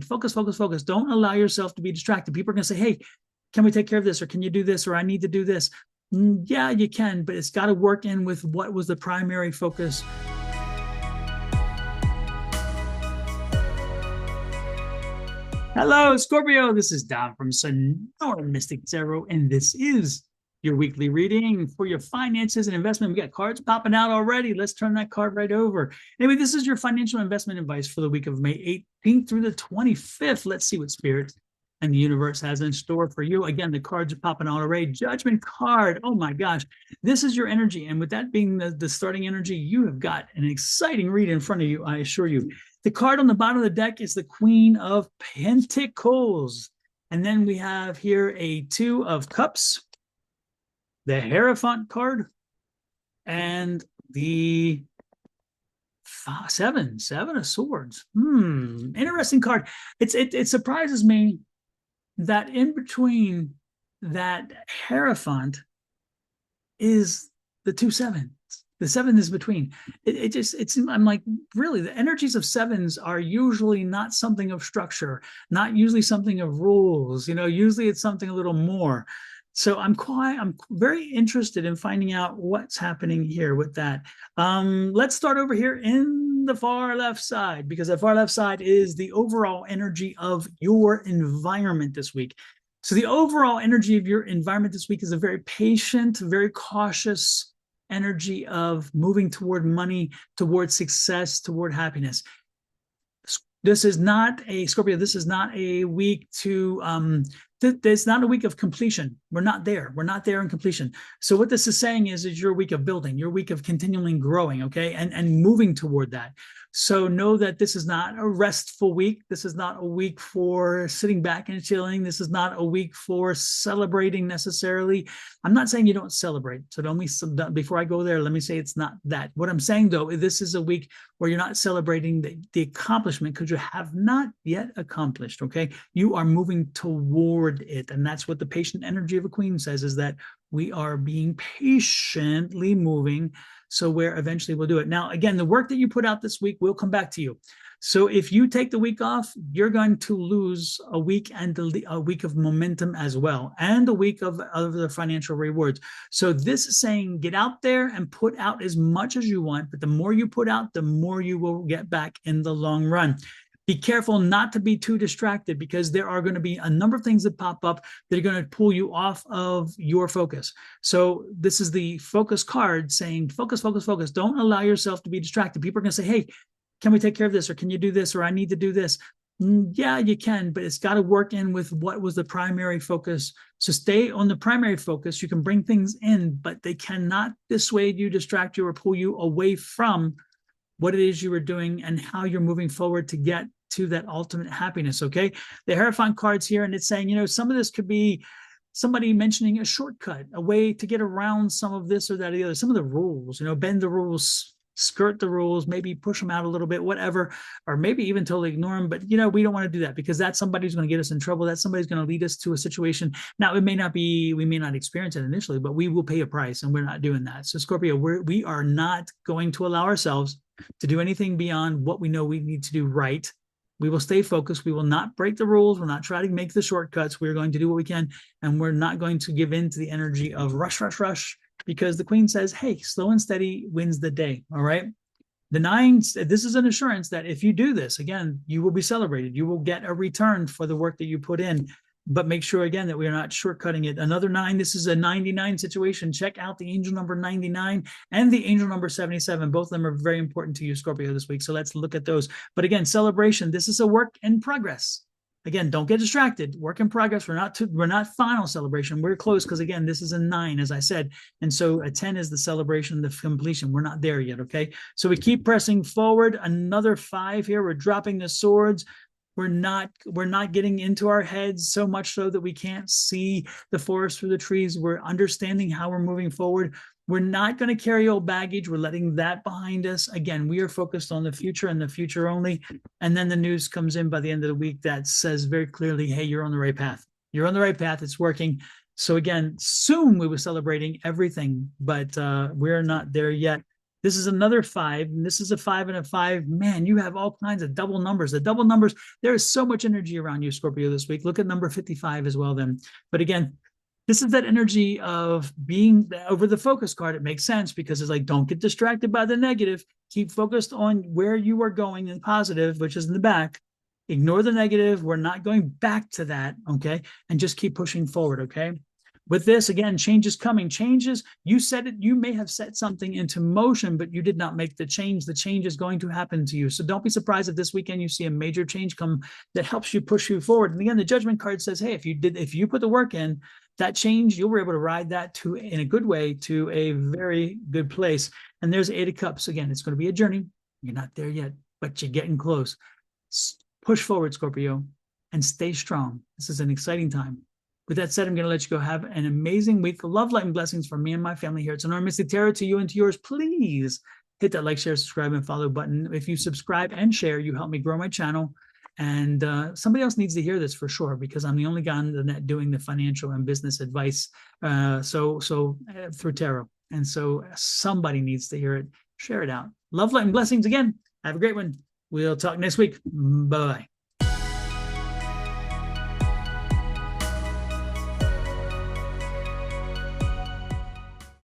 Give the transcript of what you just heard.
focus, focus, focus. Don't allow yourself to be distracted. People are going to say, hey, can we take care of this? Or can you do this? Or I need to do this. Yeah, you can, but it's got to work in with what was the primary focus. Hello, Scorpio. This is Don from Sonora Mystic Zero, and this is your weekly reading for your finances and investment. We got cards popping out already. Let's turn that card right over. Anyway, this is your financial investment advice for the week of May 18th through the 25th. Let's see what Spirit and the universe has in store for you. Again, the cards are popping out already. Judgment card. Oh my gosh. This is your energy. And with that being the starting energy, you have got an exciting read in front of you, I assure you. The card on the bottom of the deck is the Queen of Pentacles. And then we have here a Two of Cups, the Hierophant card, and the Seven of Swords. Interesting card. It surprises me that in between that Hierophant is the two sevens. The seven is between. I'm like, really, the energies of sevens are usually not something of structure, not usually something of rules. Usually it's something a little more. So I'm very interested in finding out what's happening here with that. Let's start over here in the far left side, because the far left side is the overall energy of your environment this week. So the overall energy of your environment this week is a very patient, very cautious energy of moving toward money, toward success, toward happiness. This is not a Scorpio. This is not a week to it's not a week of completion. We're not there. We're not there in completion. So what this is saying is your week of building, your week of continually growing, okay, and moving toward that. So know that this is not a restful week. This is not a week for sitting back and chilling. This is not a week for celebrating necessarily. I'm not saying you don't celebrate. So before I go there, let me say it's not that. What I'm saying, though, this is a week where you're not celebrating the accomplishment because you have not yet accomplished, okay? You are moving toward it. And that's what the patient energy of a queen says, is that we are being patiently moving. So where eventually we'll do it. Now, again, the work that you put out this week will come back to you. So if you take the week off, you're going to lose a week and a week of momentum as well, and a week of other financial rewards. So this is saying get out there and put out as much as you want, but the more you put out, the more you will get back in the long run. Be careful not to be too distracted, because there are going to be a number of things that pop up that are going to pull you off of your focus. So this is the focus card saying, focus, focus, focus. Don't allow yourself to be distracted. People are going to say, hey, can we take care of this? Or can you do this? Or I need to do this. Yeah, you can, but it's got to work in with what was the primary focus. So stay on the primary focus. You can bring things in, but they cannot dissuade you, distract you, or pull you away from what it is you were doing and how you're moving forward to get to that ultimate happiness, okay? The Hierophant card's here, and it's saying, some of this could be somebody mentioning a shortcut, a way to get around some of this or that or the other, some of the rules, bend the rules, skirt the rules, maybe push them out a little bit, whatever, or maybe even totally ignore them. But, we don't want to do that, because that's somebody who's going to get us in trouble. That's somebody's going to lead us to a situation. Now, we may not experience it initially, but we will pay a price, and we're not doing that. So Scorpio, we are not going to allow ourselves to do anything beyond what we know we need to do right. We will stay focused. We will not break the rules. We'll not try to make the shortcuts. We're going to do what we can, and we're not going to give in to the energy of rush, rush, rush, because the queen says, hey, slow and steady wins the day, all right? The nine, this is an assurance that if you do this, again, you will be celebrated. You will get a return for the work that you put in. But make sure, again, that we are not shortcutting it. Another 9, this is a 99 situation. Check out the angel number 99 and the angel number 77. Both of them are very important to you, Scorpio, this week. So let's look at those. But again, celebration. This is a work in progress. Again, don't get distracted. Work in progress. We're not final celebration. We're close, because, again, this is a 9, as I said. And so a 10 is the celebration, the completion. We're not there yet, okay? So we keep pressing forward. Another 5 here. We're dropping the swords. We're not getting into our heads so much so that we can't see the forest through the trees. We're understanding how we're moving forward. We're not going to carry old baggage. We're letting that behind us. Again, we are focused on the future and the future only. And then the news comes in by the end of the week that says very clearly, hey, you're on the right path. You're on the right path. It's working. So again, soon we were celebrating everything, but we're not there yet. This is another five, and this is a five and a five. Man, you have all kinds of double numbers. The double numbers, there is so much energy around you, Scorpio, this week. Look at number 55 as well, then. But again, this is that energy of being over the focus card. It makes sense because it's like, don't get distracted by the negative. Keep focused on where you are going in positive, which is in the back. Ignore the negative. We're not going back to that. Okay. And just keep pushing forward. Okay. With this, again, change is coming. Changes, you said it, you may have set something into motion, but you did not make the change. The change is going to happen to you. So don't be surprised if this weekend you see a major change come that helps you push you forward. And again, the judgment card says, hey, if you put the work in, that change, you'll be able to ride that to, in a good way, to a very good place. And there's Eight of Cups. Again, it's going to be a journey. You're not there yet, but you're getting close. Push forward, Scorpio, and stay strong. This is an exciting time. With that said, I'm going to let you go. Have an amazing week. Love, light, and blessings from me and my family here. It's Honor Mystic Tarot to you and to yours. Please hit that like, share, subscribe, and follow button. If you subscribe and share, you help me grow my channel. And somebody else needs to hear this for sure, because I'm the only guy on the net doing the financial and business advice through tarot. And so somebody needs to hear it. Share it out. Love, light, and blessings again. Have a great one. We'll talk next week. Bye-bye.